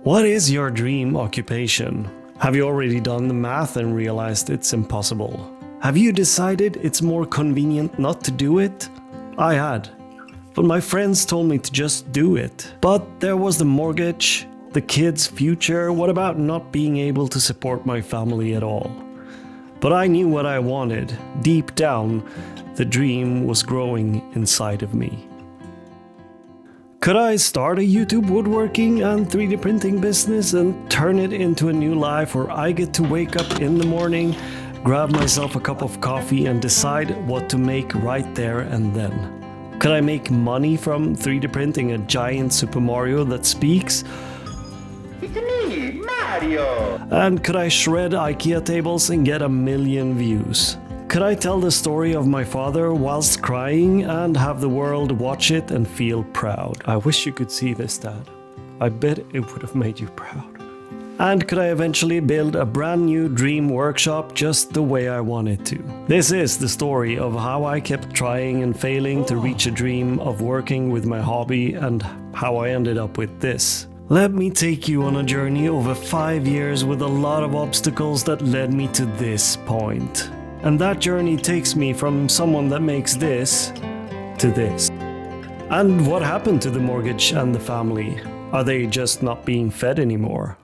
What is your dream occupation? Have you already done the math and realized it's impossible? Have you decided it's more convenient not to do it? I had. But my friends told me to just do it. But there was the mortgage, the kids' future, what about not being able to support my family at all? But I knew what I wanted. Deep down, the dream was growing inside of me. Could I start a YouTube woodworking and 3D printing business and turn it into a new life where I get to wake up in the morning, grab myself a cup of coffee and decide what to make right there and then? Could I make money from 3D printing a giant Super Mario that speaks? It's me, Mario! And could I shred IKEA tables and get 1 million views? Could I tell the story of my father whilst crying and have the world watch it and feel proud? I wish you could see this, Dad. I bet it would have made you proud. And could I eventually build a brand new dream workshop just the way I wanted to? This is the story of how I kept trying and failing to reach a dream of working with my hobby and how I ended up with this. Let me take you on a journey over 5 years with a lot of obstacles that led me to this point. And that journey takes me from someone that makes this to this. And what happened to the mortgage and the family? Are they just not being fed anymore?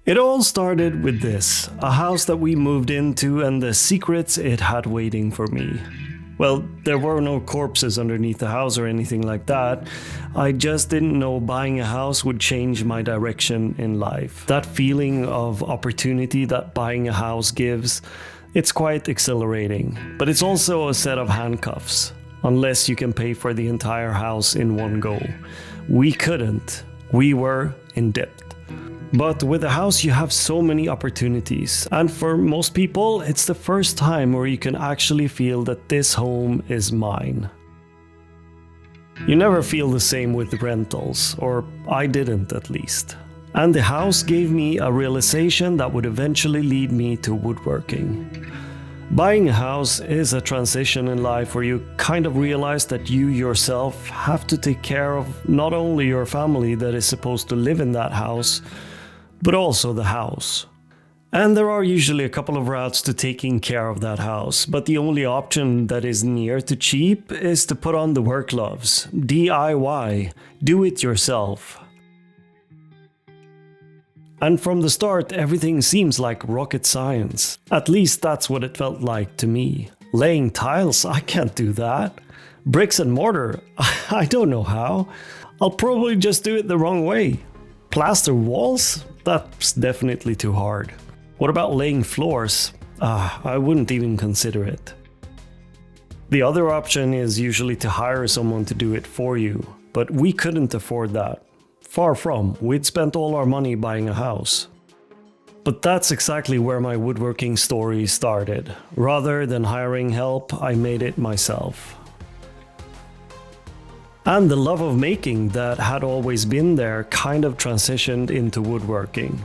It all started with this, a house that we moved into and the secrets it had waiting for me. Well, there were no corpses underneath the house or anything like that. I just didn't know buying a house would change my direction in life. That feeling of opportunity that buying a house gives, it's quite exhilarating. But it's also a set of handcuffs, unless you can pay for the entire house in one go. We couldn't. We were in debt. But with a house you have so many opportunities, and for most people it's the first time where you can actually feel that this home is mine. You never feel the same with rentals, or I didn't at least. And the house gave me a realization that would eventually lead me to woodworking. Buying a house is a transition in life where you kind of realize that you yourself have to take care of not only your family that is supposed to live in that house, but also the house. And there are usually a couple of routes to taking care of that house, but the only option that is near to cheap is to put on the work gloves. DIY, do it yourself. And from the start, everything seems like rocket science. At least that's what it felt like to me. Laying tiles, I can't do that. Bricks and mortar, I don't know how. I'll probably just do it the wrong way. Plaster walls? That's definitely too hard. What about laying floors? I wouldn't even consider it. The other option is usually to hire someone to do it for you, but we couldn't afford that. Far from, we'd spent all our money buying a house. But that's exactly where my woodworking story started. Rather than hiring help, I made it myself. And the love of making that had always been there kind of transitioned into woodworking.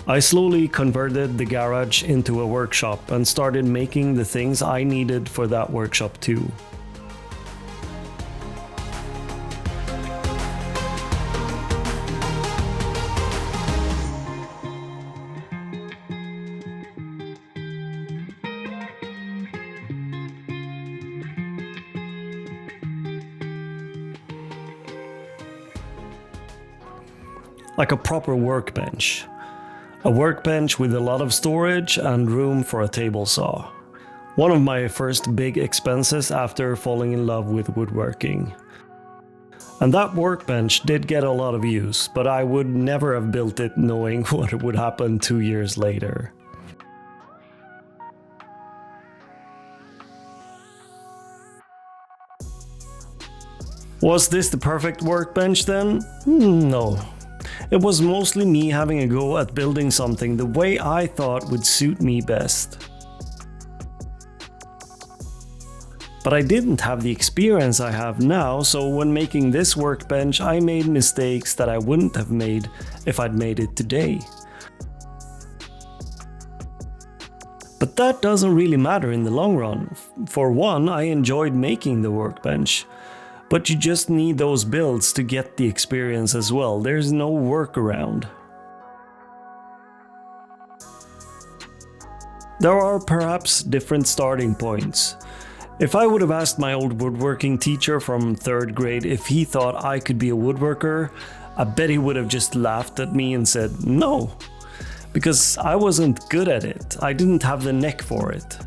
I slowly converted the garage into a workshop and started making the things I needed for that workshop too. Like a proper workbench. A workbench with a lot of storage and room for a table saw. One of my first big expenses after falling in love with woodworking. And that workbench did get a lot of use, but I would never have built it knowing what would happen 2 years later. Was this the perfect workbench then? No. It was mostly me having a go at building something the way I thought would suit me best. But I didn't have the experience I have now, so when making this workbench I made mistakes that I wouldn't have made if I'd made it today. But that doesn't really matter in the long run. For one, I enjoyed making the workbench. But you just need those builds to get the experience as well. There's no workaround. There are perhaps different starting points. If I would have asked my old woodworking teacher from 3rd grade if he thought I could be a woodworker, I bet he would have just laughed at me and said no. Because I wasn't good at it. I didn't have the neck for it.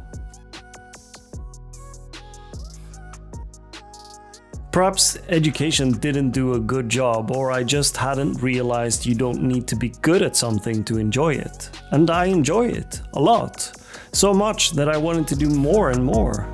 Perhaps education didn't do a good job, or I just hadn't realized you don't need to be good at something to enjoy it. And I enjoy it a lot. So much that I wanted to do more and more.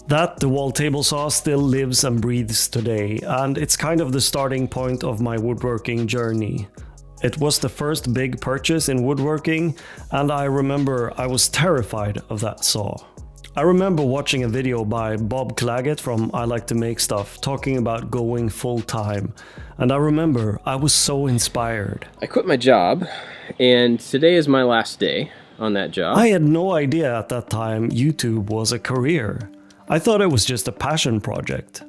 That DeWalt table saw still lives and breathes today, and it's kind of the starting point of my woodworking journey. It was the first big purchase in woodworking, and I remember I was terrified of that saw. I remember watching a video by Bob Claggett from I Like to Make Stuff talking about going full time, and I remember I was so inspired. I quit my job, and today is my last day on that job. I had no idea at that time YouTube was a career. I thought it was just a passion project.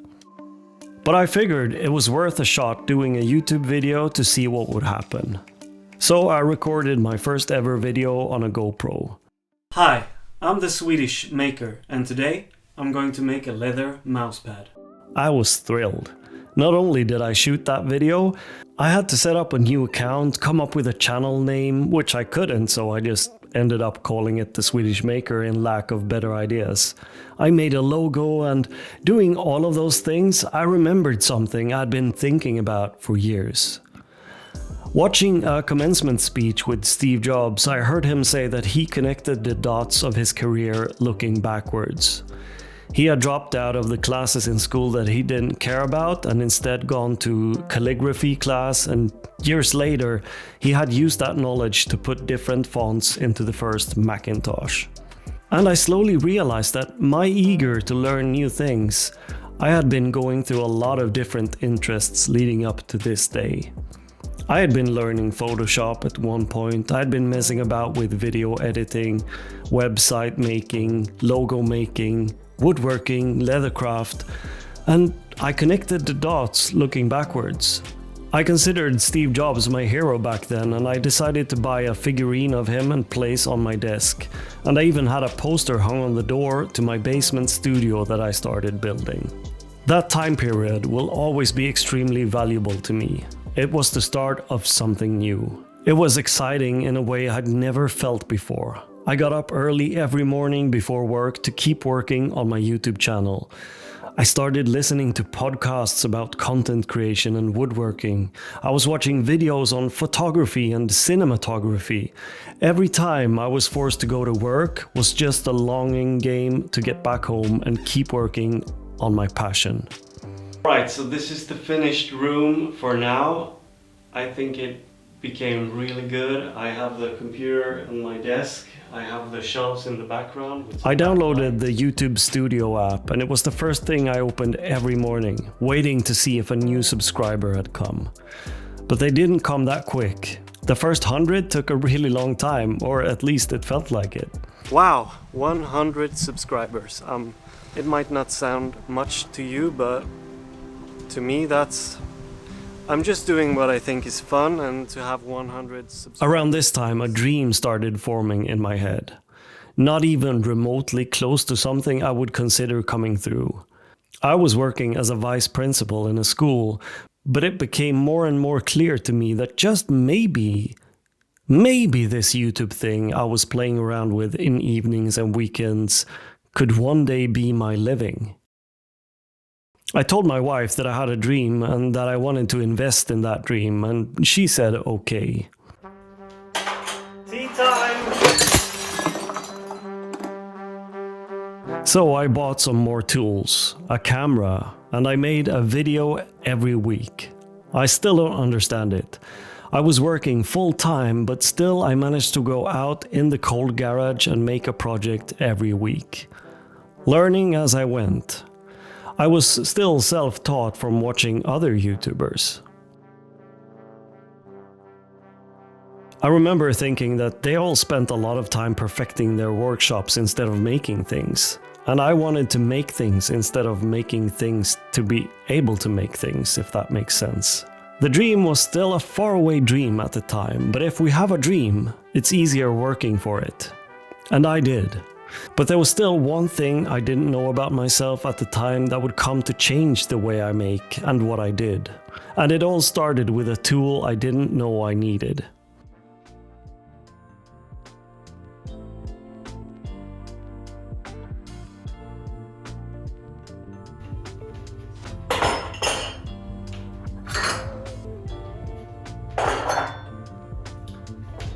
But I figured it was worth a shot doing a YouTube video to see what would happen. So I recorded my first ever video on a GoPro. Hi, I'm the Swedish maker, and today I'm going to make a leather mousepad. I was thrilled. Not only did I shoot that video, I had to set up a new account, come up with a channel name, which I couldn't, so I just ended up calling it the Swedish Maker in lack of better ideas. I made a logo, and doing all of those things, I remembered something I'd been thinking about for years. Watching a commencement speech with Steve Jobs, I heard him say that he connected the dots of his career looking backwards. He had dropped out of the classes in school that he didn't care about and instead gone to calligraphy class, and years later he had used that knowledge to put different fonts into the first Macintosh. And I slowly realized that my eager to learn new things, I had been going through a lot of different interests leading up to this day. I had been learning Photoshop at one point, I had been messing about with video editing, website making, logo making, woodworking, leathercraft, and I connected the dots looking backwards. I considered Steve Jobs my hero back then, and I decided to buy a figurine of him and place on my desk. And I even had a poster hung on the door to my basement studio that I started building. That time period will always be extremely valuable to me. It was the start of something new. It was exciting in a way I'd never felt before. I got up early every morning before work to keep working on my YouTube channel. I started listening to podcasts about content creation and woodworking. I was watching videos on photography and cinematography. Every time I was forced to go to work was just a longing game to get back home and keep working on my passion. Right, so this is the finished room for now. I think it became really good. I have the computer on my desk. I have the shelves in the background. I downloaded the YouTube Studio app, and it was the first thing I opened every morning, waiting to see if a new subscriber had come. But they didn't come that quick. The first 100 took a really long time, or at least it felt like it. Wow, 100 subscribers. It might not sound much to you, but to me I'm just doing what I think is fun, and to have 100 subscribers. Around this time, a dream started forming in my head. Not even remotely close to something I would consider coming through. I was working as a vice principal in a school, but it became more and more clear to me that just maybe this YouTube thing I was playing around with in evenings and weekends could one day be my living. I told my wife that I had a dream and that I wanted to invest in that dream, and she said okay. Tea time! So I bought some more tools, a camera, and I made a video every week. I still don't understand it. I was working full time, but still I managed to go out in the cold garage and make a project every week. Learning as I went. I was still self-taught from watching other YouTubers. I remember thinking that they all spent a lot of time perfecting their workshops instead of making things. And I wanted to make things instead of making things to be able to make things, if that makes sense. The dream was still a faraway dream at the time, but if we have a dream, it's easier working for it. And I did. But there was still one thing I didn't know about myself at the time that would come to change the way I make and what I did. And it all started with a tool I didn't know I needed.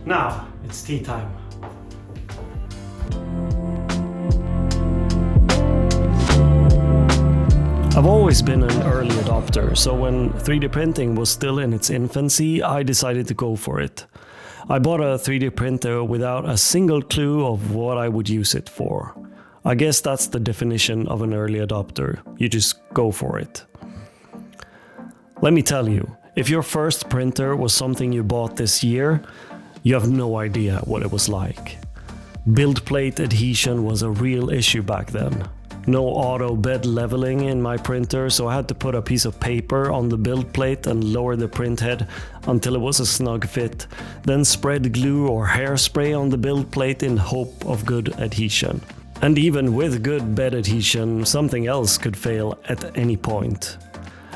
Now, it's tea time. I've always been an early adopter, so when 3D printing was still in its infancy, I decided to go for it. I bought a 3D printer without a single clue of what I would use it for. I guess that's the definition of an early adopter. You just go for it. Let me tell you, if your first printer was something you bought this year, you have no idea what it was like. Build plate adhesion was a real issue back then. No auto bed leveling in my printer, so I had to put a piece of paper on the build plate and lower the print head until it was a snug fit, then spread glue or hairspray on the build plate in hope of good adhesion. And even with good bed adhesion, something else could fail at any point.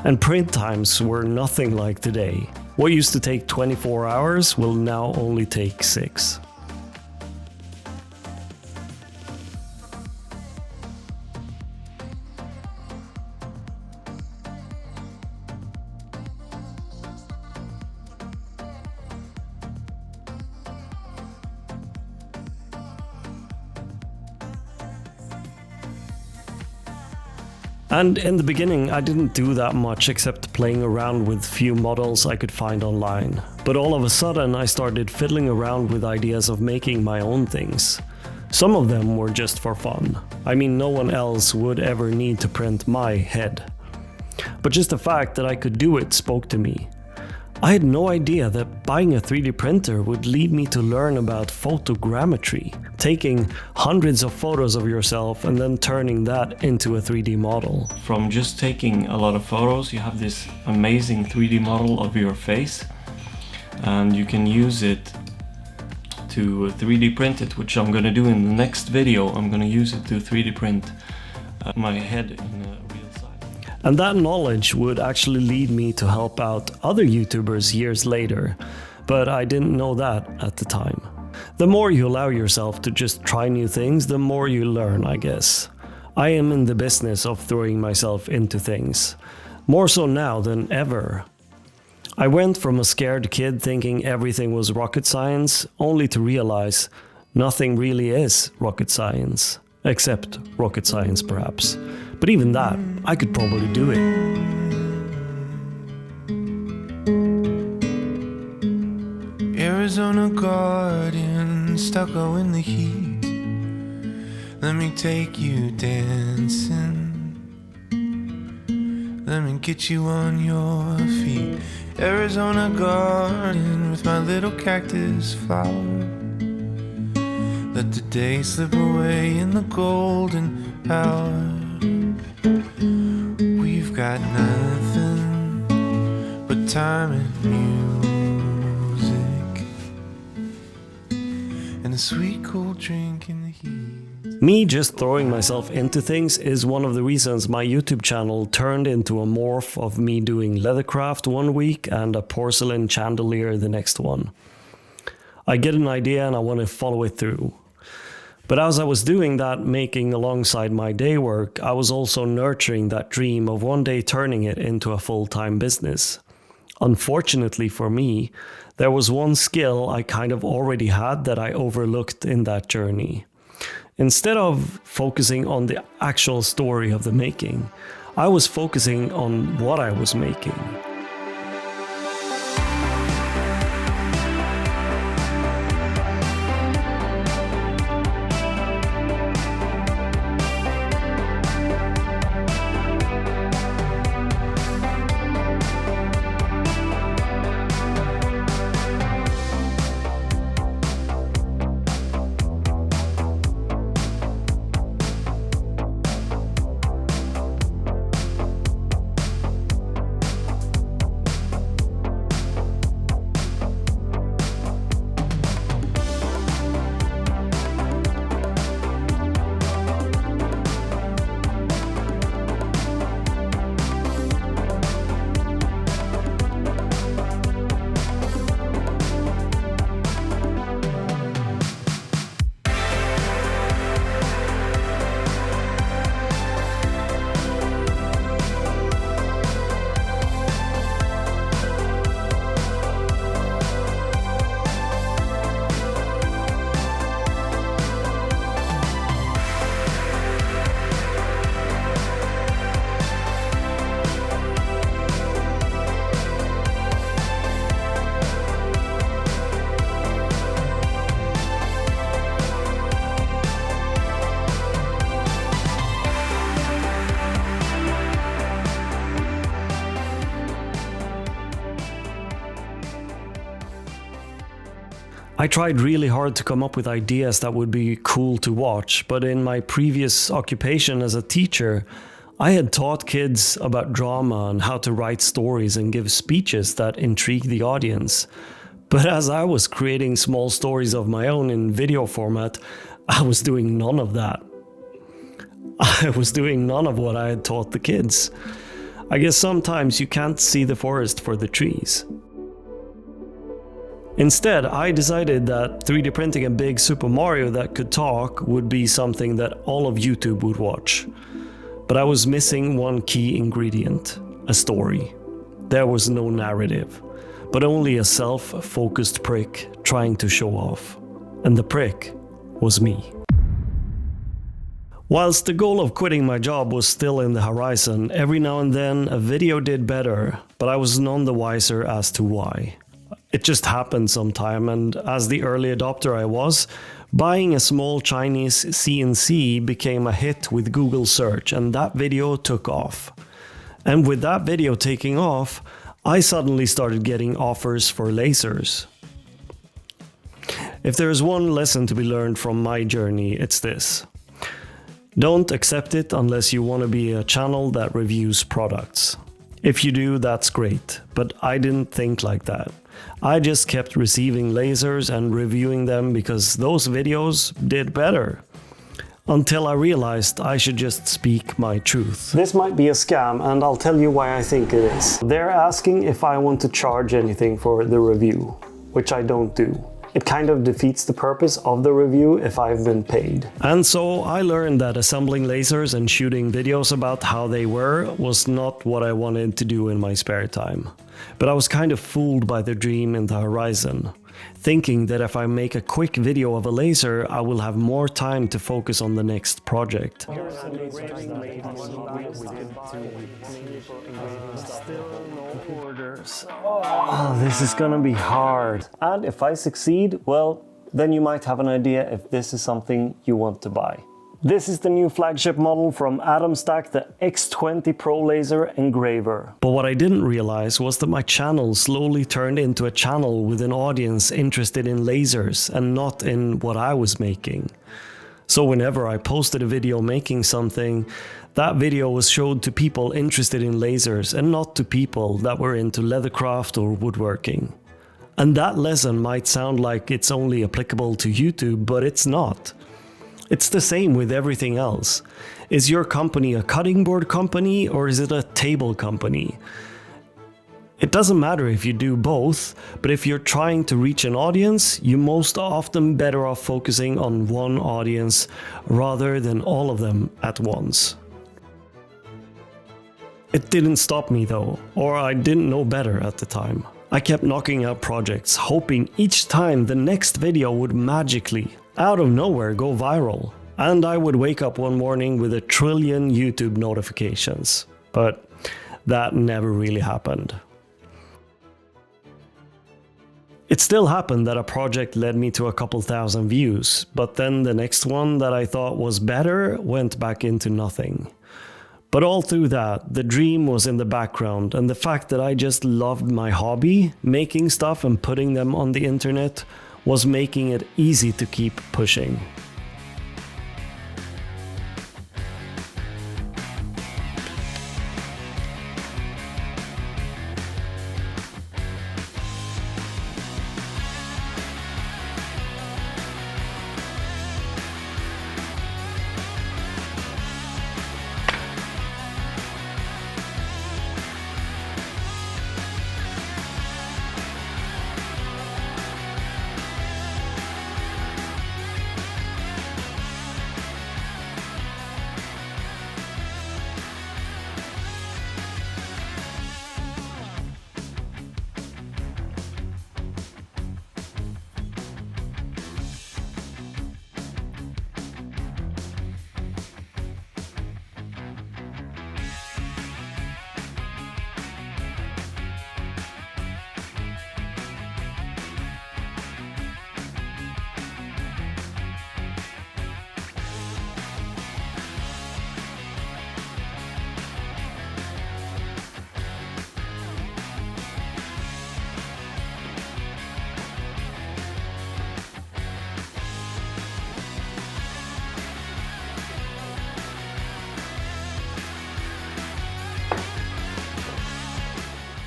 And print times were nothing like today. What used to take 24 hours will now only take 6. And in the beginning I didn't do that much except playing around with few models I could find online. But all of a sudden I started fiddling around with ideas of making my own things. Some of them were just for fun. I mean, no one else would ever need to print my head. But just the fact that I could do it spoke to me. I had no idea that buying a 3D printer would lead me to learn about photogrammetry, taking hundreds of photos of yourself and then turning that into a 3D model. From just taking a lot of photos, you have this amazing 3D model of your face, and you can use it to 3D print it, which I'm gonna do in the next video. I'm gonna use it to 3D print my head in a real size. And that knowledge would actually lead me to help out other YouTubers years later, but I didn't know that at the time. The more you allow yourself to just try new things, the more you learn, I guess. I am in the business of throwing myself into things, more so now than ever. I went from a scared kid thinking everything was rocket science, only to realize nothing really is rocket science. Except rocket science, perhaps. But even that, I could probably do it. Arizona garden, stucco in the heat. Let me take you dancing. Let me get you on your feet. Arizona garden with my little cactus flower. Let the day slip away in the golden hour. We've got nothing but time and music, and a sweet cold drink in the heat. Me just throwing myself into things is one of the reasons my YouTube channel turned into a morph of me doing leathercraft one week and a porcelain chandelier the next one. I get an idea and I want to follow it through. But as I was doing that, making alongside my day work, I was also nurturing that dream of one day turning it into a full-time business. Unfortunately for me, there was one skill I kind of already had that I overlooked in that journey. Instead of focusing on the actual story of the making, I was focusing on what I was making. I tried really hard to come up with ideas that would be cool to watch, but in my previous occupation as a teacher, I had taught kids about drama and how to write stories and give speeches that intrigue the audience. But as I was creating small stories of my own in video format, I was doing none of that. I was doing none of what I had taught the kids. I guess sometimes you can't see the forest for the trees. Instead, I decided that 3D printing a big Super Mario that could talk would be something that all of YouTube would watch. But I was missing one key ingredient: a story. There was no narrative, but only a self-focused prick trying to show off. And the prick was me. Whilst the goal of quitting my job was still in the horizon, every now and then a video did better, but I was none the wiser as to why. It just happened sometime, and as the early adopter I was, buying a small Chinese CNC became a hit with Google search, and that video took off. And with that video taking off, I suddenly started getting offers for lasers. If there is one lesson to be learned from my journey, it's this: don't accept it unless you want to be a channel that reviews products. If you do, that's great, but I didn't think like that. I just kept receiving lasers and reviewing them because those videos did better. Until I realized I should just speak my truth. This might be a scam, and I'll tell you why I think it is. They're asking if I want to charge anything for the review, which I don't do. It kind of defeats the purpose of the review if I've been paid. And so I learned that assembling lasers and shooting videos about how they were was not what I wanted to do in my spare time. But I was kind of fooled by the dream in the horizon, thinking that if I make a quick video of a laser, I will have more time to focus on the next project. Oh, this is gonna be hard. And if I succeed, well, then you might have an idea if this is something you want to buy. This is the new flagship model from AtomStack, the X20 Pro Laser Engraver. But what I didn't realize was that my channel slowly turned into a channel with an audience interested in lasers and not in what I was making. So whenever I posted a video making something, that video was showed to people interested in lasers and not to people that were into leathercraft or woodworking. And that lesson might sound like it's only applicable to YouTube, but it's not. It's the same with everything else. Is your company a cutting board company or is it a table company? It doesn't matter if you do both, but if you're trying to reach an audience, you're most often better off focusing on one audience rather than all of them at once. It didn't stop me though, or I didn't know better at the time. I kept knocking out projects, hoping each time the next video would magically, out of nowhere, go viral. and I would wake up one morning with 1 trillion YouTube notifications. But that never really happened. It still happened that a project led me to a couple thousand views, but then the next one that I thought was better went back into nothing. But all through that, the dream was in the background, and the fact that I just loved my hobby, making stuff and putting them on the internet, was making it easy to keep pushing.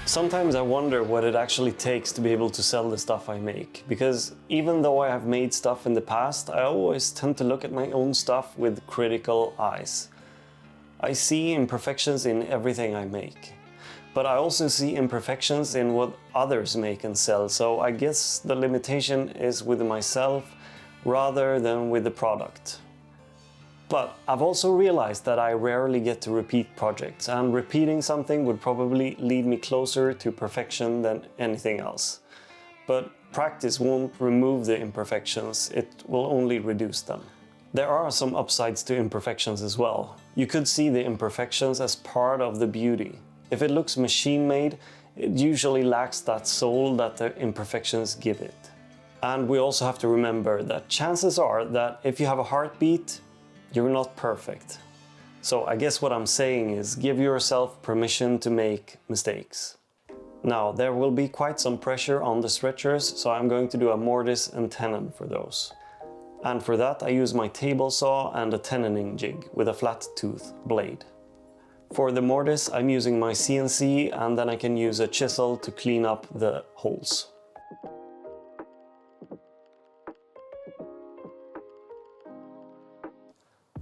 Sometimes I wonder what it actually takes to be able to sell the stuff I make, because even though I have made stuff in the past, I always tend to look at my own stuff with critical eyes. I see imperfections in everything I make, but I also see imperfections in what others make and sell, so I guess the limitation is with myself rather than with the product. But I've also realized that I rarely get to repeat projects, and repeating something would probably lead me closer to perfection than anything else. But practice won't remove the imperfections, it will only reduce them. There are some upsides to imperfections as well. You could see the imperfections as part of the beauty. If it looks machine-made, it usually lacks that soul that the imperfections give it. And we also have to remember that chances are that if you have a heartbeat, you're not perfect. So I guess what I'm saying is give yourself permission to make mistakes. Now, there will be quite some pressure on the stretchers, so I'm going to do a mortise and tenon for those. And for that I use my table saw and a tenoning jig with a flat tooth blade. For the mortise I'm using my CNC, and then I can use a chisel to clean up the holes.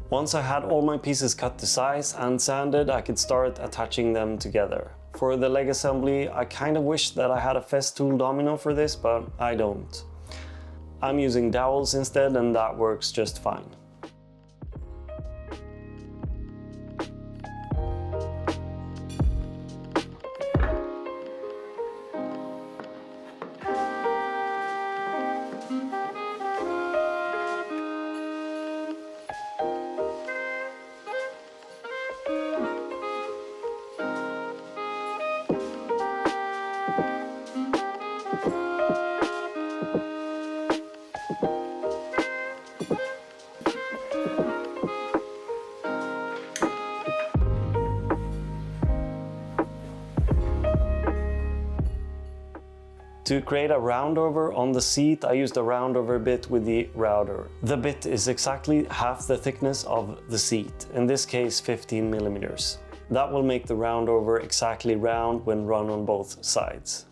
Once I had all my pieces cut to size and sanded, I could start attaching them together. For the leg assembly, I kind of wish that I had a Festool domino for this, but I don't. I'm using dowels instead, and that works just fine. To create a roundover on the seat, I used a roundover bit with the router. The bit is exactly half the thickness of the seat, in this case 15 millimeters. That will make the roundover exactly round when run on both sides.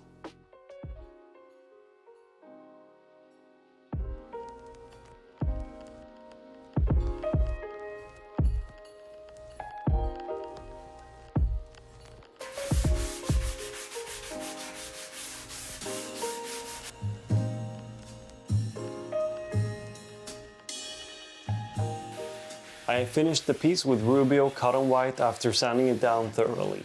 I finished the piece with Rubio cotton white after sanding it down thoroughly.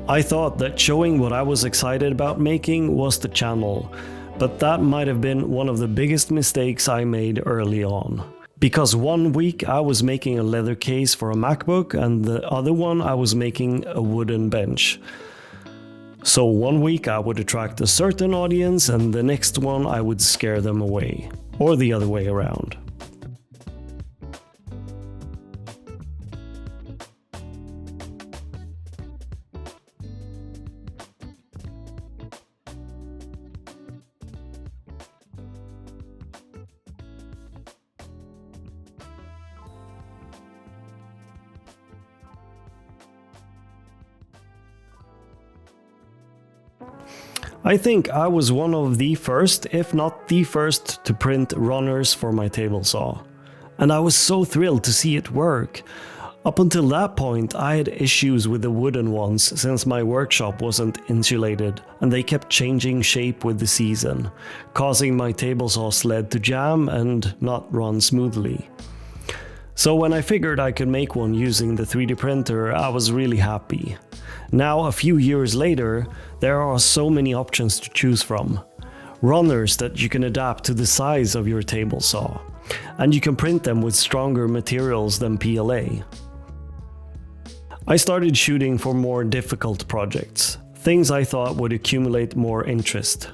I thought that showing what I was excited about making was the channel, but that might have been one of the biggest mistakes I made early on. Because one week I was making a leather case for a MacBook and the other one I was making a wooden bench. So one week I would attract a certain audience and the next one I would scare them away. Or the other way around. I think I was one of the first, if not the first, to print runners for my table saw. And I was so thrilled to see it work. Up until that point, I had issues with the wooden ones since my workshop wasn't insulated and they kept changing shape with the season, causing my table saw sled to jam and not run smoothly. So when I figured I could make one using the 3D printer, I was really happy. Now, a few years later, there are so many options to choose from. Runners that you can adapt to the size of your table saw, and you can print them with stronger materials than PLA. I started shooting for more difficult projects, things I thought would accumulate more interest.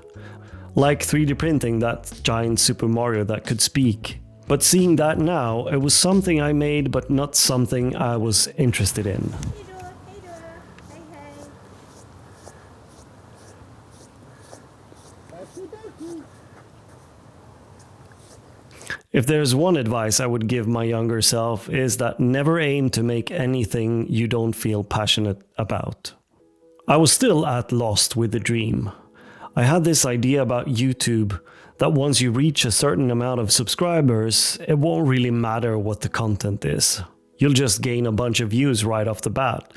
Like 3D printing that giant Super Mario that could speak. But seeing that now, it was something I made but not something I was interested in. If there's one advice I would give my younger self is that never aim to make anything you don't feel passionate about. I was still at lost with the dream. I had this idea about YouTube that once you reach a certain amount of subscribers, it won't really matter what the content is. You'll just gain a bunch of views right off the bat,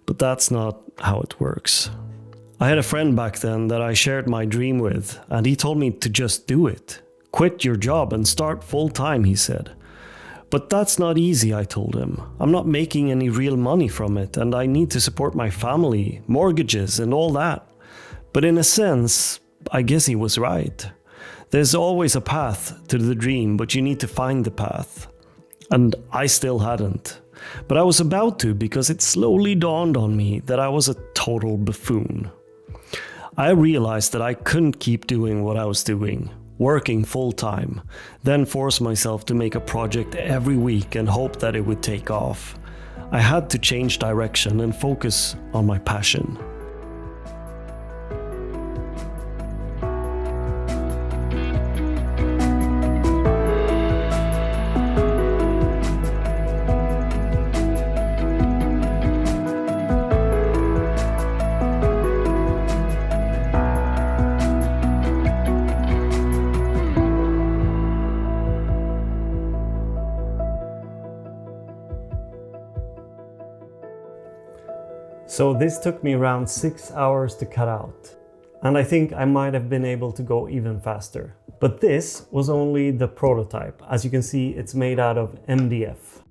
but that's not how it works. I had a friend back then that I shared my dream with, and he told me to just do it. Quit your job and start full-time, he said. But that's not easy, I told him. I'm not making any real money from it, and I need to support my family, mortgages, and all that. But in a sense, I guess he was right. There's always a path to the dream, but you need to find the path. And I still hadn't. But I was about to because it slowly dawned on me that I was a total buffoon. I realized that I couldn't keep doing what I was doing, working full-time, then force myself to make a project every week and hope that it would take off. I had to change direction and focus on my passion. So this took me around 6 hours to cut out. And I think I might have been able to go even faster. But this was only the prototype. As you can see, it's made out of MDF.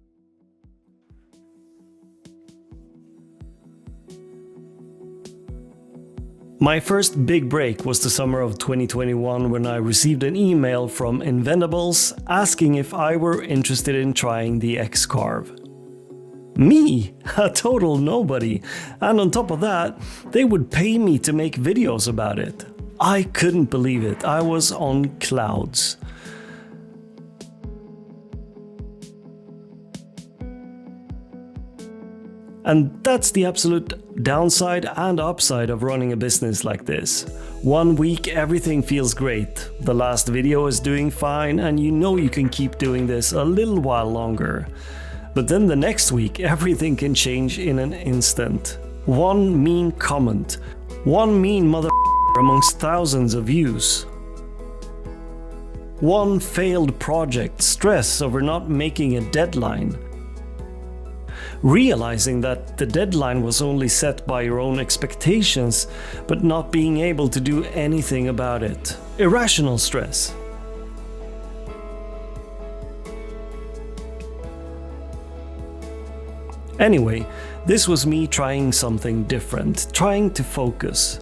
My first big break was the summer of 2021 when I received an email from Inventables asking if I were interested in trying the X-Carve. Me, a total nobody, and on top of that, they would pay me to make videos about it. I couldn't believe it, I was on clouds. And that's the absolute downside and upside of running a business like this. One week everything feels great, the last video is doing fine, and you know you can keep doing this a little while longer. But then the next week, everything can change in an instant. One mean comment, one mean motherfucker amongst thousands of views. One failed project, stress over not making a deadline. Realizing that the deadline was only set by your own expectations, but not being able to do anything about it. Irrational stress. Anyway, this was me trying something different, trying to focus.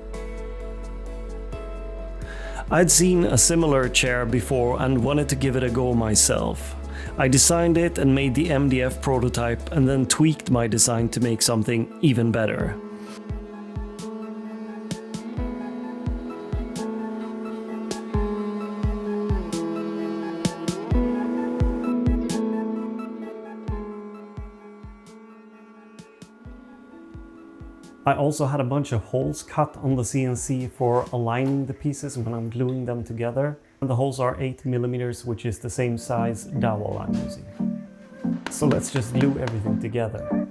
I'd seen a similar chair before and wanted to give it a go myself. I designed it and made the MDF prototype and then tweaked my design to make something even better. I also had a bunch of holes cut on the CNC for aligning the pieces when I'm gluing them together. And the holes are 8mm, which is the same size dowel I'm using. So let's just glue everything together.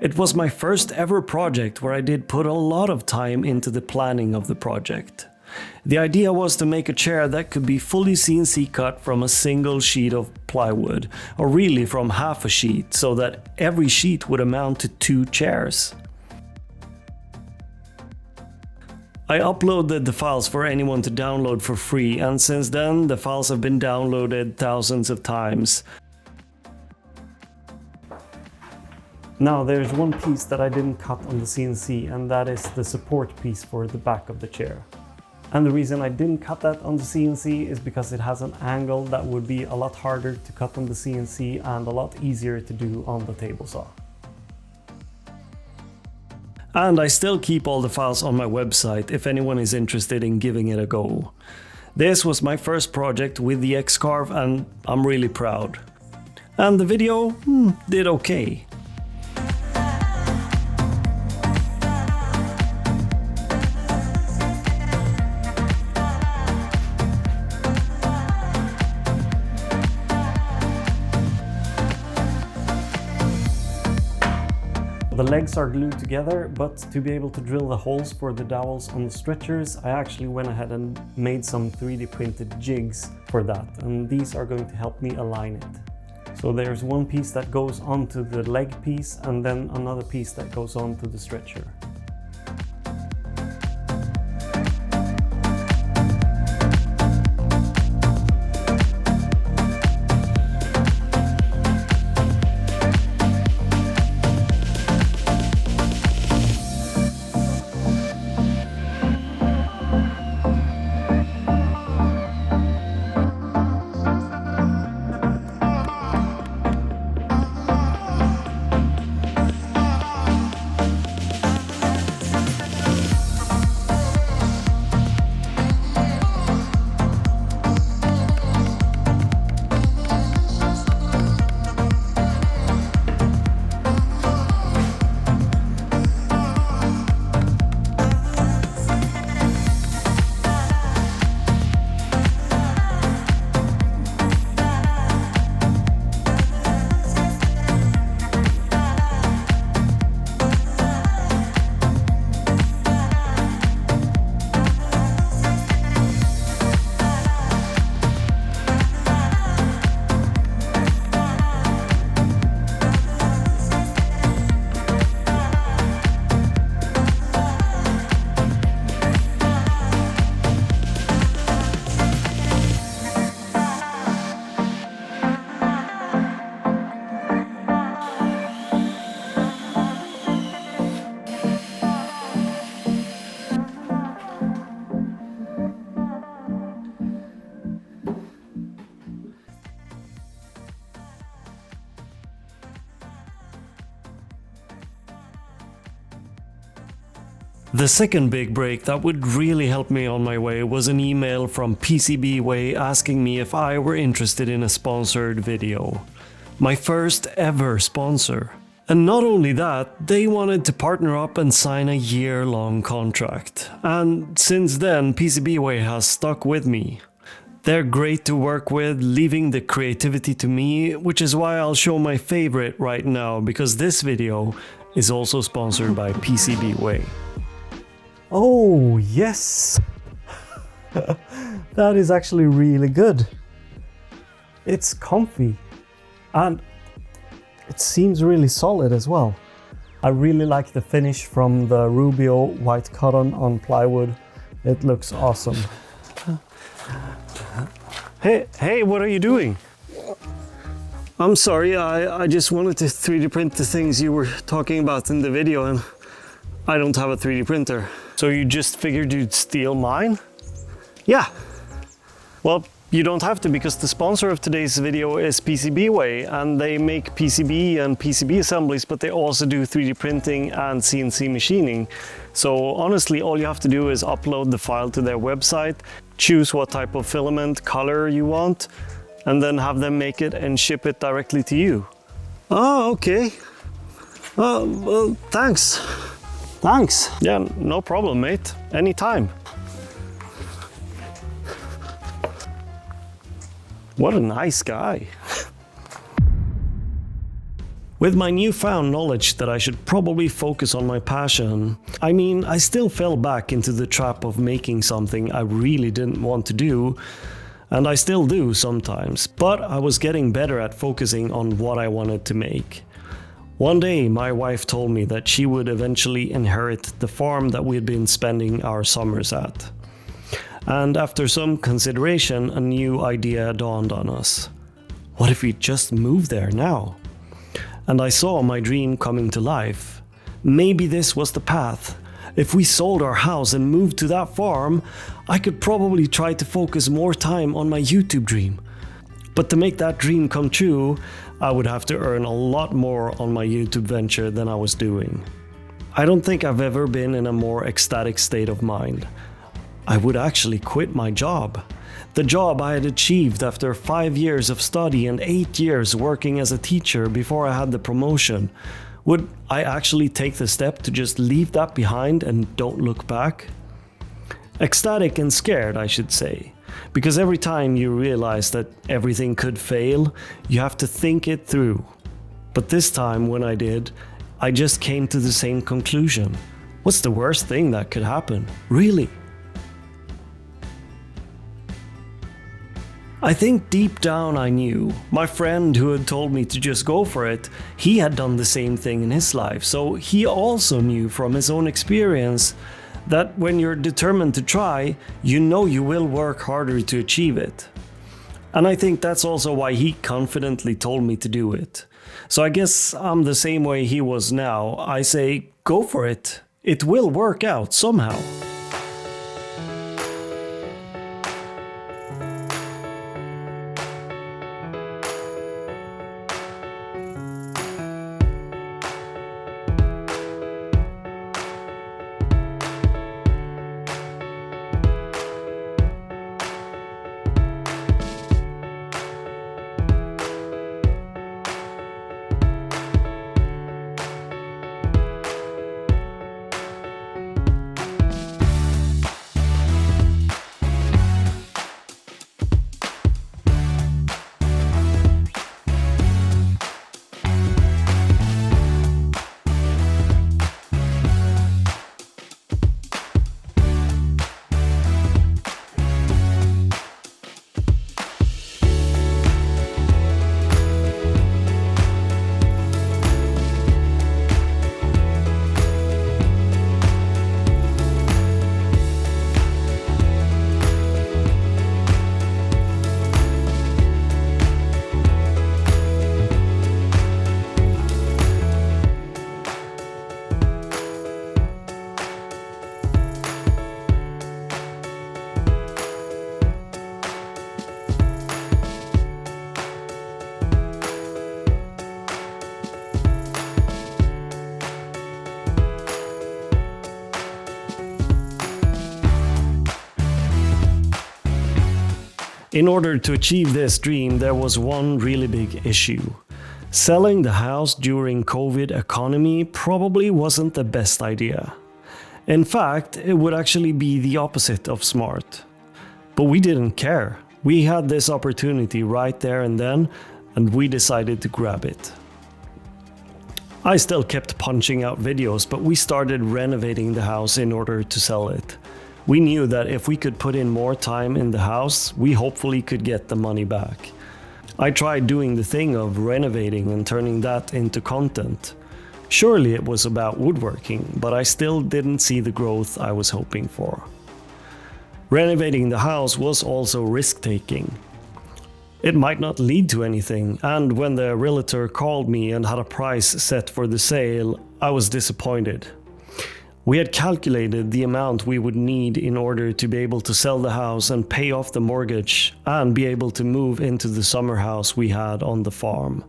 It was my first ever project where I did put a lot of time into the planning of the project. The idea was to make a chair that could be fully CNC cut from a single sheet of plywood, or really from half a sheet, so that every sheet would amount to 2 chairs. I uploaded the files for anyone to download for free, and since then the files have been downloaded thousands of times. Now there's one piece that I didn't cut on the CNC, and that is the support piece for the back of the chair. And the reason I didn't cut that on the CNC is because it has an angle that would be a lot harder to cut on the CNC and a lot easier to do on the table saw. And I still keep all the files on my website if anyone is interested in giving it a go. This was my first project with the X-Carve and I'm really proud. And the video did okay. The legs are glued together, but to be able to drill the holes for the dowels on the stretchers, I actually went ahead and made some 3D printed jigs for that, and these are going to help me align it. So there's one piece that goes onto the leg piece and then another piece that goes onto the stretcher. The second big break that would really help me on my way was an email from PCBWay asking me if I were interested in a sponsored video. My first ever sponsor. And not only that, they wanted to partner up and sign a year-long contract. And since then, PCBWay has stuck with me. They're great to work with, leaving the creativity to me, which is why I'll show my favorite right now, because this video is also sponsored by PCBWay. Oh, yes! That is actually really good. It's comfy and it seems really solid as well. I really like the finish from the Rubio white cotton on plywood. It looks awesome. Hey, what are you doing? I'm sorry, I just wanted to 3D print the things you were talking about in the video, and I don't have a 3D printer. So you just figured you'd steal mine? Yeah. Well, you don't have to, because the sponsor of today's video is PCBWay, and they make PCB and PCB assemblies, but they also do 3D printing and CNC machining. So honestly, all you have to do is upload the file to their website, choose what type of filament color you want, and then have them make it and ship it directly to you. Oh, okay. Well, thanks. Thanks. Yeah, no problem, mate. Anytime. What a nice guy. With my newfound knowledge that I should probably focus on my passion, I still fell back into the trap of making something I really didn't want to do, and I still do sometimes, but I was getting better at focusing on what I wanted to make. One day, my wife told me that she would eventually inherit the farm that we had been spending our summers at. And after some consideration, a new idea dawned on us. What if we just moved there now? And I saw my dream coming to life. Maybe this was the path. If we sold our house and moved to that farm, I could probably try to focus more time on my YouTube dream. But to make that dream come true, I would have to earn a lot more on my YouTube venture than I was doing. I don't think I've ever been in a more ecstatic state of mind. I would actually quit my job. The job I had achieved after 5 years of study and 8 years working as a teacher before I had the promotion. Would I actually take the step to just leave that behind and don't look back? Ecstatic and scared, I should say. Because every time you realize that everything could fail, you have to think it through. But this time when I did, I just came to the same conclusion. What's the worst thing that could happen? Really? I think deep down I knew. My friend who had told me to just go for it, he had done the same thing in his life, so he also knew from his own experience that when you're determined to try, you know you will work harder to achieve it. And I think that's also why he confidently told me to do it. So I guess I'm the same way he was now. I say, go for it. It will work out somehow. In order to achieve this dream, there was one really big issue. Selling the house during COVID economy probably wasn't the best idea. In fact, it would actually be the opposite of smart. But we didn't care. We had this opportunity right there and then, and we decided to grab it. I still kept punching out videos, but we started renovating the house in order to sell it. We knew that if we could put in more time in the house, we hopefully could get the money back. I tried doing the thing of renovating and turning that into content. Surely it was about woodworking, but I still didn't see the growth I was hoping for. Renovating the house was also risk-taking. It might not lead to anything, and when the realtor called me and had a price set for the sale, I was disappointed. We had calculated the amount we would need in order to be able to sell the house and pay off the mortgage and be able to move into the summer house we had on the farm.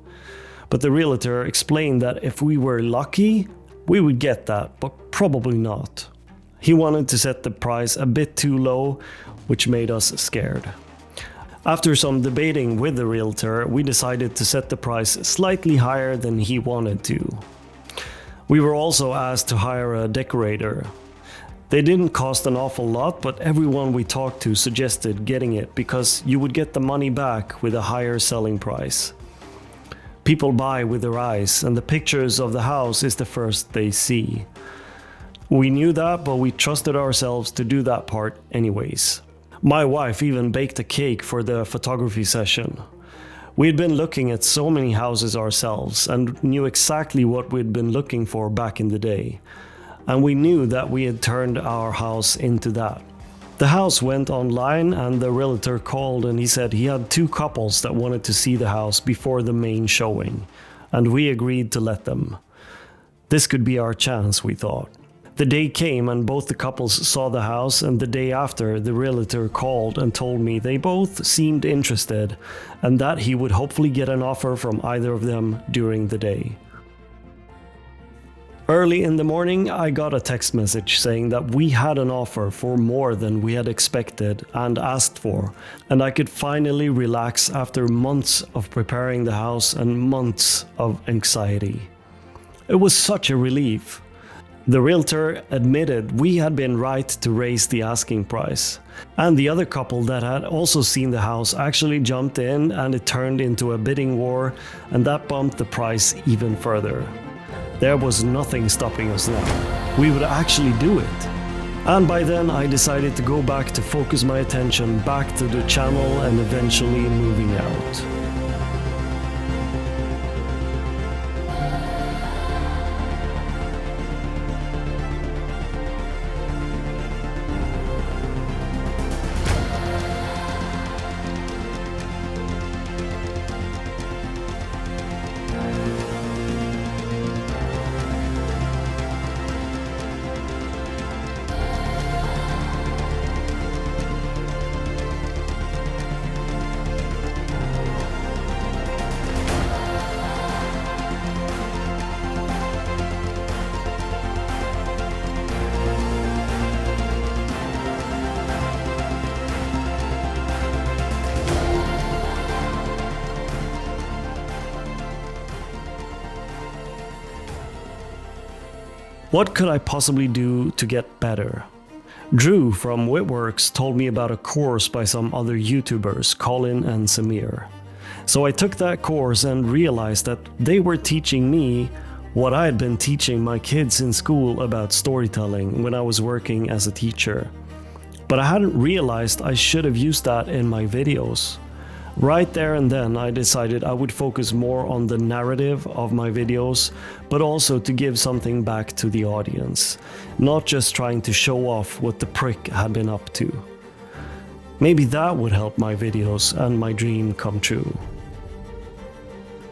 But the realtor explained that if we were lucky, we would get that, but probably not. He wanted to set the price a bit too low, which made us scared. After some debating with the realtor, we decided to set the price slightly higher than he wanted to. We were also asked to hire a decorator. They didn't cost an awful lot, but everyone we talked to suggested getting it because you would get the money back with a higher selling price. People buy with their eyes, and the pictures of the house is the first they see. We knew that, but we trusted ourselves to do that part anyways. My wife even baked a cake for the photography session. We had been looking at so many houses ourselves and knew exactly what we'd been looking for back in the day. And we knew that we had turned our house into that. The house went online and the realtor called and he said he had 2 couples that wanted to see the house before the main showing. And we agreed to let them. This could be our chance, we thought. The day came and both the couples saw the house, and the day after the realtor called and told me they both seemed interested and that he would hopefully get an offer from either of them during the day. Early in the morning, I got a text message saying that we had an offer for more than we had expected and asked for, and I could finally relax after months of preparing the house and months of anxiety. It was such a relief. The realtor admitted we had been right to raise the asking price. And the other couple that had also seen the house actually jumped in and it turned into a bidding war, and that bumped the price even further. There was nothing stopping us now. We would actually do it. And by then I decided to go back to focus my attention back to the channel and eventually moving out. What could I possibly do to get better? Drew from Woodworks told me about a course by some other YouTubers, Colin and Samir. So I took that course and realized that they were teaching me what I had been teaching my kids in school about storytelling when I was working as a teacher. But I hadn't realized I should have used that in my videos. Right there and then I decided I would focus more on the narrative of my videos, but also to give something back to the audience, not just trying to show off what the prick had been up to. Maybe that would help my videos and my dream come true.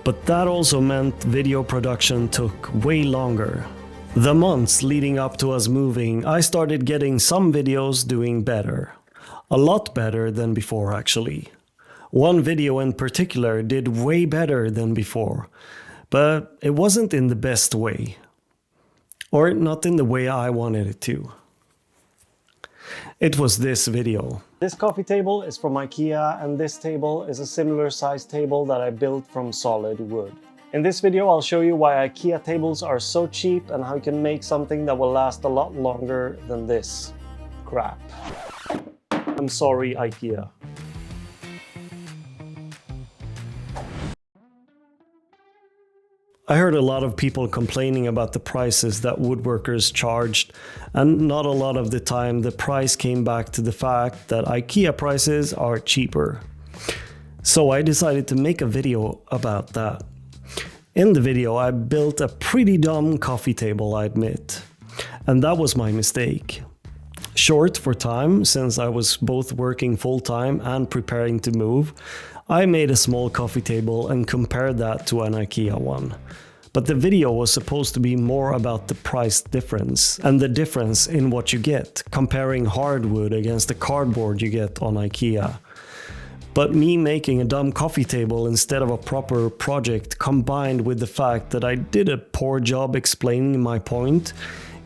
But that also meant video production took way longer. The months leading up to us moving, I started getting some videos doing better. A lot better than before, actually. One video in particular did way better than before, but it wasn't in the best way. Or not in the way I wanted it to. It was this video. This coffee table is from IKEA, and this table is a similar sized table that I built from solid wood. In this video I'll show you why IKEA tables are so cheap and how you can make something that will last a lot longer than this crap. I'm sorry, IKEA. I heard a lot of people complaining about the prices that woodworkers charged, and not a lot of the time the price came back to the fact that IKEA prices are cheaper. So I decided to make a video about that. In the video I built a pretty dumb coffee table, I admit, and that was my mistake. Short for time, since I was both working full-time and preparing to move, I made a small coffee table and compared that to an IKEA one. But the video was supposed to be more about the price difference and the difference in what you get, comparing hardwood against the cardboard you get on IKEA. But me making a dumb coffee table instead of a proper project, combined with the fact that I did a poor job explaining my point,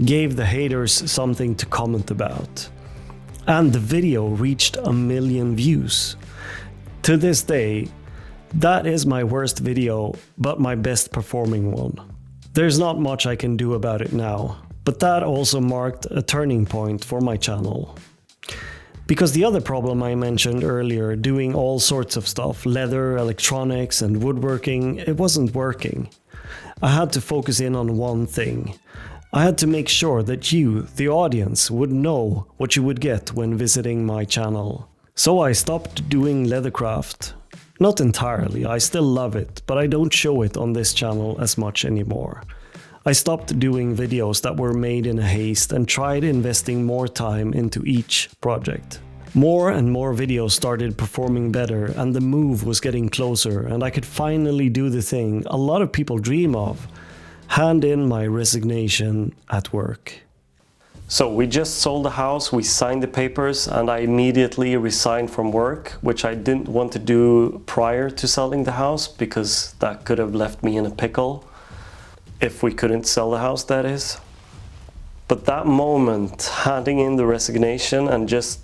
gave the haters something to comment about. And the video reached 1 million views. To this day, that is my worst video, but my best performing one. There's not much I can do about it now, but that also marked a turning point for my channel. Because the other problem I mentioned earlier, doing all sorts of stuff, leather, electronics and woodworking, it wasn't working. I had to focus in on one thing. I had to make sure that you, the audience, would know what you would get when visiting my channel. So I stopped doing leathercraft. Not entirely, I still love it, but I don't show it on this channel as much anymore. I stopped doing videos that were made in a haste and tried investing more time into each project. More and more videos started performing better and the move was getting closer and I could finally do the thing a lot of people dream of, hand in my resignation at work. So we just sold the house, we signed the papers, and I immediately resigned from work, which I didn't want to do prior to selling the house because that could have left me in a pickle. If we couldn't sell the house, that is. But that moment, handing in the resignation and just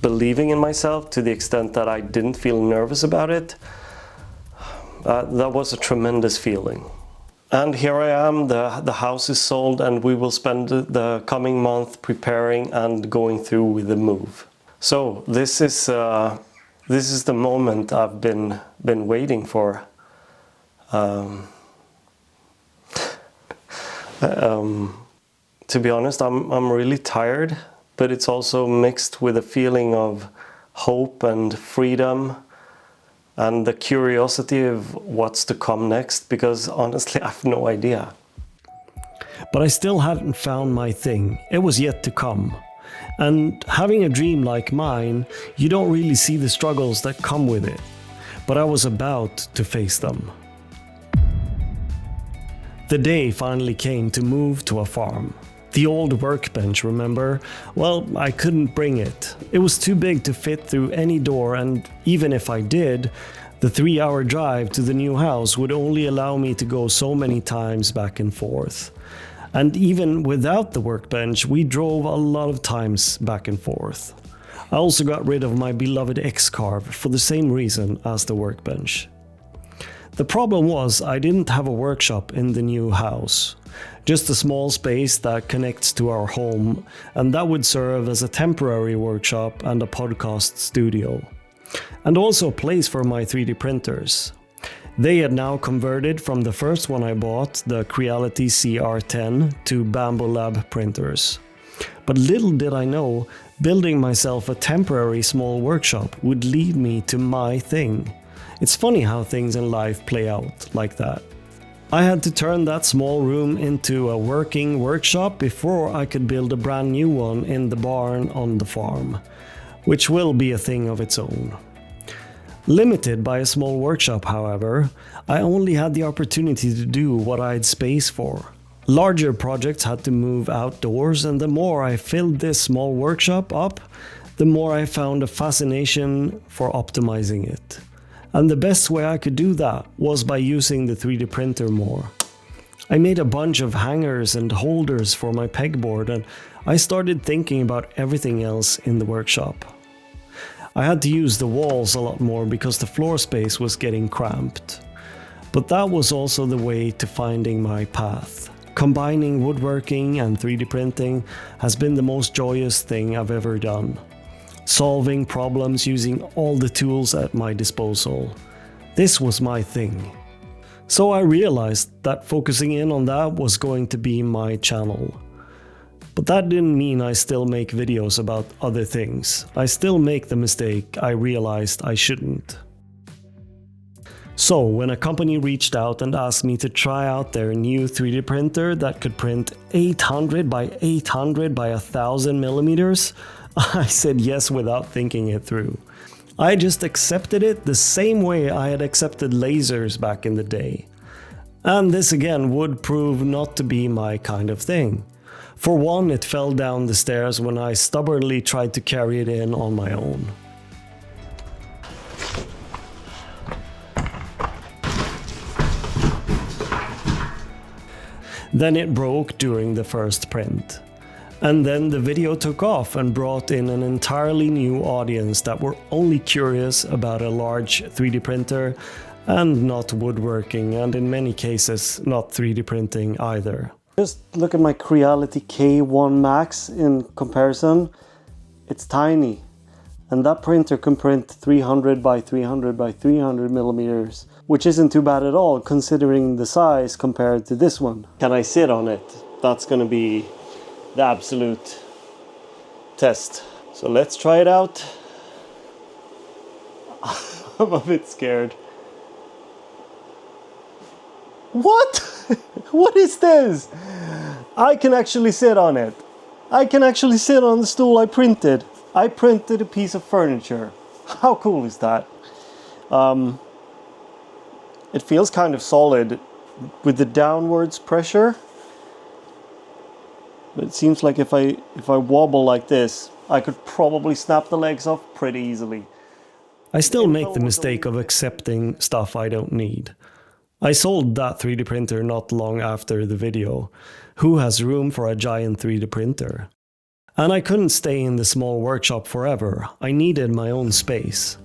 believing in myself to the extent that I didn't feel nervous about it, that was a tremendous feeling. And here I am, the house is sold and we will spend the coming month preparing and going through with the move. So this is the moment I've been waiting for. To be honest, I'm really tired, but it's also mixed with a feeling of hope and freedom. And the curiosity of what's to come next, because honestly, I have no idea. But I still hadn't found my thing. It was yet to come. And having a dream like mine, you don't really see the struggles that come with it. But I was about to face them. The day finally came to move to a farm. The old workbench, remember? Well, I couldn't bring it. It was too big to fit through any door, and even if I did, the 3-hour drive to the new house would only allow me to go so many times back and forth. And even without the workbench, we drove a lot of times back and forth. I also got rid of my beloved X-Carve for the same reason as the workbench. The problem was I didn't have a workshop in the new house. Just a small space that connects to our home, and that would serve as a temporary workshop and a podcast studio. And also a place for my 3D printers. They had now converted from the first one I bought, the Creality CR10, to Bambu Lab printers. But little did I know, building myself a temporary small workshop would lead me to my thing. It's funny how things in life play out like that. I had to turn that small room into a working workshop before I could build a brand new one in the barn on the farm, which will be a thing of its own. Limited by a small workshop, however, I only had the opportunity to do what I had space for. Larger projects had to move outdoors, and the more I filled this small workshop up, the more I found a fascination for optimizing it. And the best way I could do that was by using the 3D printer more. I made a bunch of hangers and holders for my pegboard, and I started thinking about everything else in the workshop. I had to use the walls a lot more because the floor space was getting cramped. But that was also the way to finding my path. Combining woodworking and 3D printing has been the most joyous thing I've ever done. Solving problems using all the tools at my disposal. This was my thing. So I realized that focusing in on that was going to be my channel. But that didn't mean I still make videos about other things. I still make the mistake I realized I shouldn't. So when a company reached out and asked me to try out their new 3D printer that could print 800 by 800 by 1000 millimeters, I said yes without thinking it through. I just accepted it the same way I had accepted lasers back in the day. And this again would prove not to be my kind of thing. For one, it fell down the stairs when I stubbornly tried to carry it in on my own. Then it broke during the first print. And then the video took off and brought in an entirely new audience that were only curious about a large 3D printer and not woodworking, and in many cases not 3D printing either. Just look at my Creality K1 Max in comparison. It's tiny. And that printer can print 300 by 300 by 300 millimeters, which isn't too bad at all considering the size compared to this one. Can I sit on it? That's gonna be the absolute test. So let's try it out. I'm a bit scared. What? What is this? I can actually sit on it. I can actually sit on the stool I printed. I printed a piece of furniture. How cool is that? It feels kind of solid with the downwards pressure. But it seems like if I wobble like this, I could probably snap the legs off pretty easily. I still make the mistake of accepting stuff I don't need. I sold that 3D printer not long after the video. Who has room for a giant 3D printer? And I couldn't stay in the small workshop forever. I needed my own space.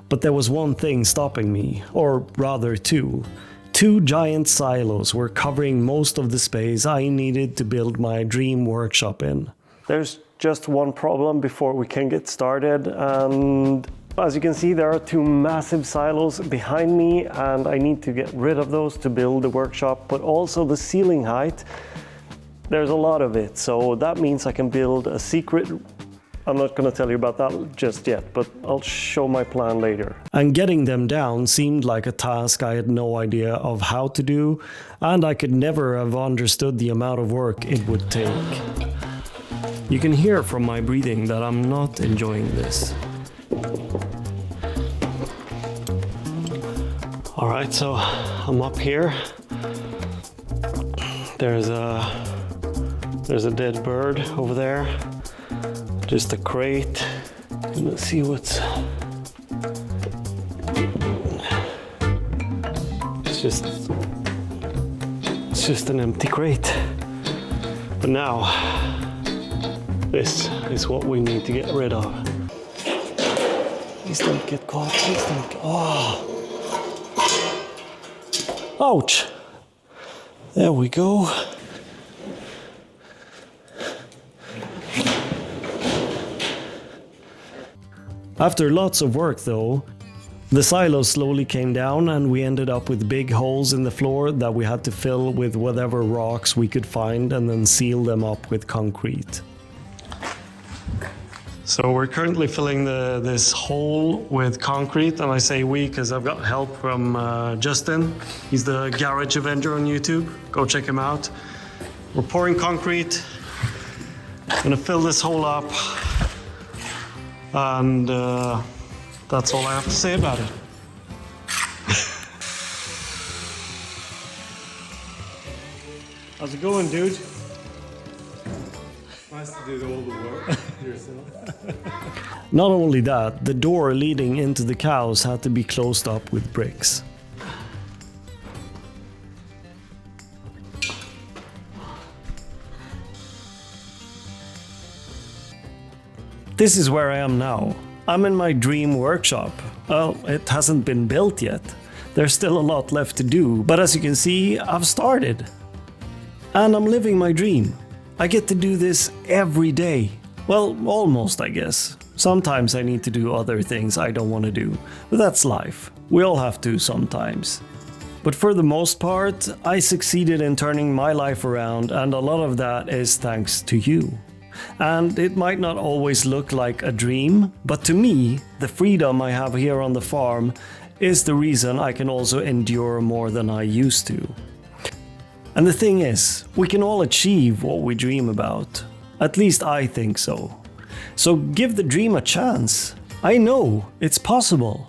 But there was one thing stopping me, or rather two. Two giant silos were covering most of the space I needed to build my dream workshop in. There's just one problem before we can get started, and as you can see, there are two massive silos behind me, and I need to get rid of those to build the workshop, but also the ceiling height. There's a lot of it, so that means I can build a secret. I'm not going to tell you about that just yet, but I'll show my plan later. And getting them down seemed like a task I had no idea of how to do, and I could never have understood the amount of work it would take. You can hear from my breathing that I'm not enjoying this. Alright, so I'm up here. There's a dead bird over there. Just a crate. Let's see what's... It's just an empty crate. But now, this is what we need to get rid of. Please don't get caught, please don't get... Oh! Ouch! There we go. After lots of work though, the silos slowly came down and we ended up with big holes in the floor that we had to fill with whatever rocks we could find and then seal them up with concrete. So we're currently filling this hole with concrete, and I say we because I've got help from Justin. He's the Garage Avenger on YouTube. Go check him out. We're pouring concrete. I'm gonna fill this hole up, and that's all I have to say about it. How's it going, dude? Nice to do all the work yourself. Not only that, the door leading into the cows had to be closed up with bricks. This is where I am now. I'm in my dream workshop. Well, it hasn't been built yet. There's still a lot left to do, but as you can see, I've started. And I'm living my dream. I get to do this every day. Well, almost, I guess. Sometimes I need to do other things I don't want to do, but that's life. We all have to sometimes. But for the most part, I succeeded in turning my life around, and a lot of that is thanks to you. And it might not always look like a dream, but to me, the freedom I have here on the farm is the reason I can also endure more than I used to. And the thing is, we can all achieve what we dream about. At least I think so. So give the dream a chance. I know, it's possible.